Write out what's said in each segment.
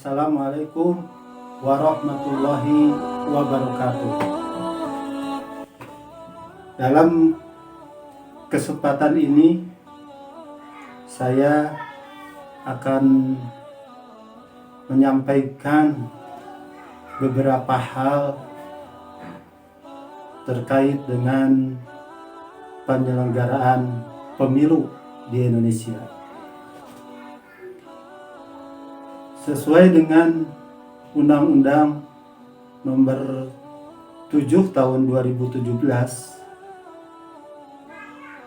Assalamualaikum warahmatullahi wabarakatuh. Dalam kesempatan ini saya akan menyampaikan beberapa hal terkait dengan penyelenggaraan pemilu di Indonesia. Sesuai dengan Undang-Undang Nomor 7 Tahun 2017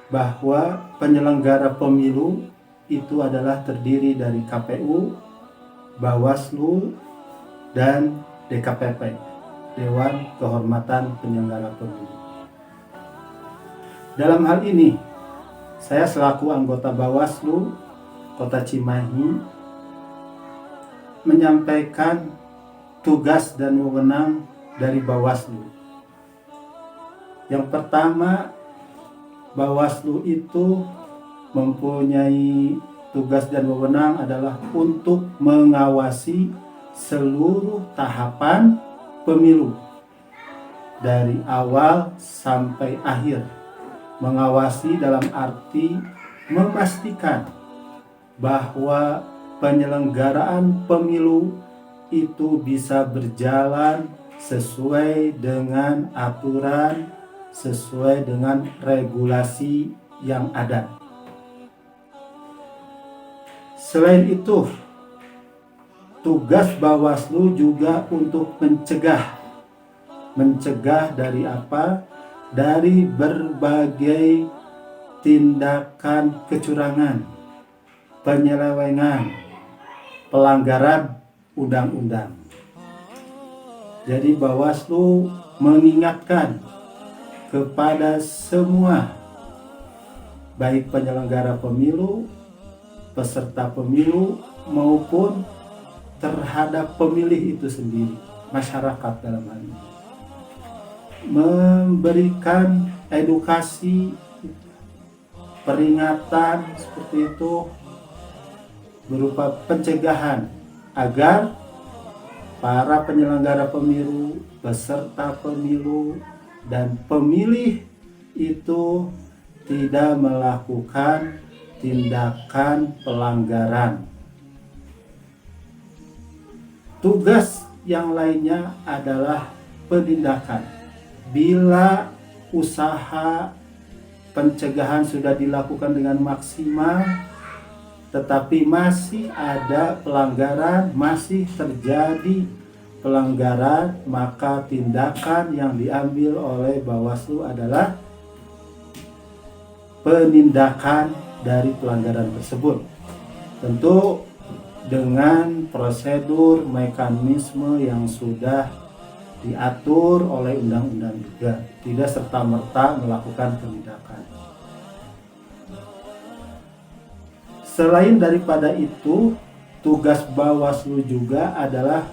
bahwa penyelenggara pemilu itu adalah terdiri dari KPU, Bawaslu, dan DKPP, Dewan Kehormatan Penyelenggara Pemilu. Dalam hal ini, saya selaku anggota Bawaslu Kota Cimahi menyampaikan tugas dan wewenang dari Bawaslu. Yang pertama, Bawaslu itu mempunyai tugas dan wewenang adalah untuk mengawasi seluruh tahapan pemilu dari awal sampai akhir. Mengawasi dalam arti memastikan bahwa penyelenggaraan pemilu itu bisa berjalan sesuai dengan aturan, sesuai dengan regulasi yang ada. Selain itu, tugas Bawaslu juga untuk mencegah dari apa? Dari berbagai tindakan kecurangan, penyelewengan, pelanggaran undang-undang. Jadi Bawaslu mengingatkan kepada semua, baik penyelenggara pemilu, peserta pemilu, maupun terhadap pemilih itu sendiri, masyarakat dalam hal ini, memberikan edukasi, peringatan seperti itu berupa pencegahan agar para penyelenggara pemilu, peserta pemilu, dan pemilih itu tidak melakukan tindakan pelanggaran. Tugas yang lainnya adalah penindakan. Bila usaha pencegahan sudah dilakukan dengan maksimal, tetapi masih ada pelanggaran, masih terjadi pelanggaran, maka tindakan yang diambil oleh Bawaslu adalah penindakan dari pelanggaran tersebut. Tentu dengan prosedur mekanisme yang sudah diatur oleh undang-undang juga, tidak serta-merta melakukan penindakan. Selain daripada itu, tugas Bawaslu juga adalah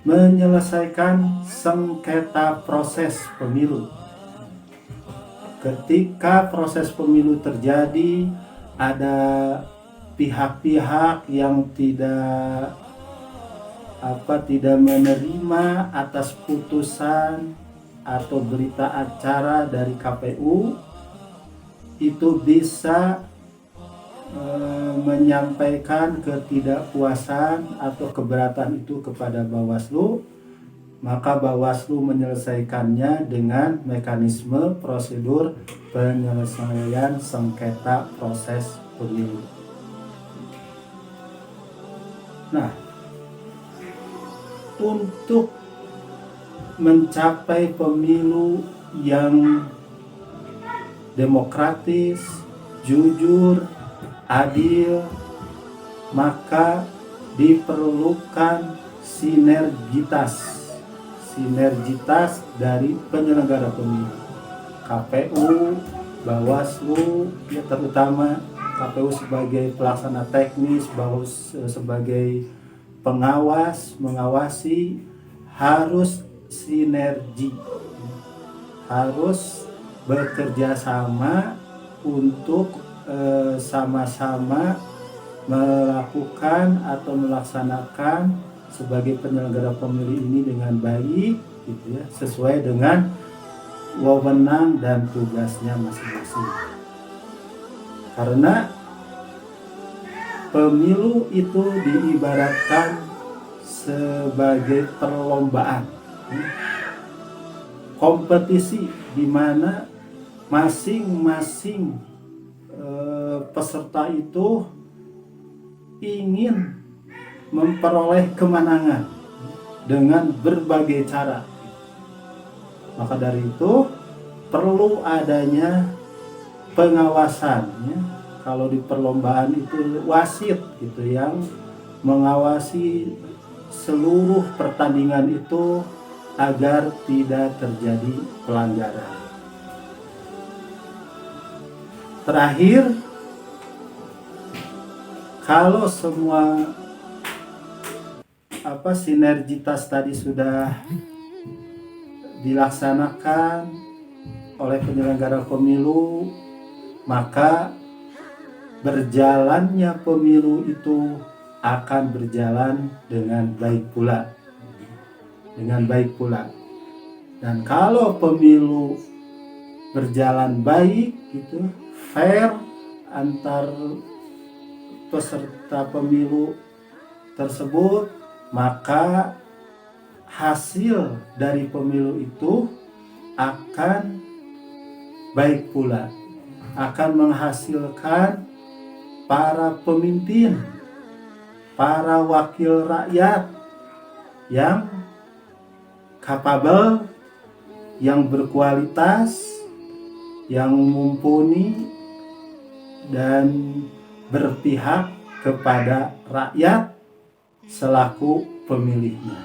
menyelesaikan sengketa proses pemilu. Ketika proses pemilu terjadi, ada pihak-pihak yang tidak menerima atas putusan atau berita acara dari KPU, itu bisa menyampaikan ketidakpuasan atau keberatan itu kepada Bawaslu. Maka Bawaslu menyelesaikannya dengan mekanisme prosedur penyelesaian sengketa proses pemilu. Nah, untuk mencapai pemilu yang demokratis, jujur, adil, maka diperlukan sinergitas dari penyelenggara pemilu, KPU, Bawaslu, ya terutama KPU sebagai pelaksana teknis, Bawaslu sebagai pengawas, mengawasi, harus sinergi, harus bekerja sama untuk sama-sama melakukan atau melaksanakan sebagai penyelenggara pemilu ini dengan baik gitu ya, sesuai dengan wewenang dan tugasnya masing-masing. Karena pemilu itu diibaratkan sebagai perlombaan, kompetisi di mana masing-masing peserta itu ingin memperoleh kemenangan dengan berbagai cara. Maka dari itu perlu adanya pengawasan ya. Kalau di perlombaan itu wasit gitu yang mengawasi seluruh pertandingan itu agar tidak terjadi pelanggaran. Terakhir, kalau semua sinergitas tadi sudah dilaksanakan oleh penyelenggara pemilu, maka berjalannya pemilu itu akan berjalan dengan baik pula. Dan kalau pemilu berjalan baik gitu, fair antar peserta pemilu tersebut, maka hasil dari pemilu itu akan baik pula, akan menghasilkan para pemimpin, para wakil rakyat yang kapabel, yang berkualitas, yang mumpuni dan berpihak kepada rakyat selaku pemilihnya.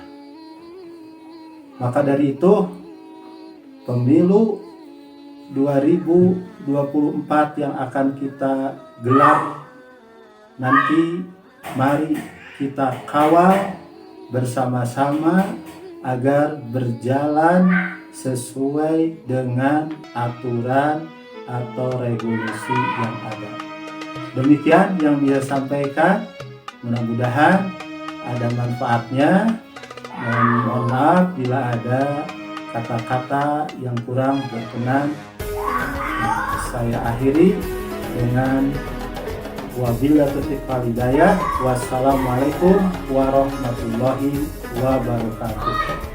Maka dari itu pemilu 2024 yang akan kita gelar nanti, mari kita kawal bersama-sama agar berjalan sesuai dengan aturan atau regulasi yang ada. Demikian yang bisa sampaikan, mudah-mudahan ada manfaatnya, dan mohon maaf bila ada kata-kata yang kurang berkenan. Saya akhiri dengan wabillahi taufiq wal hidayah. Wassalamualaikum warahmatullahi wabarakatuh.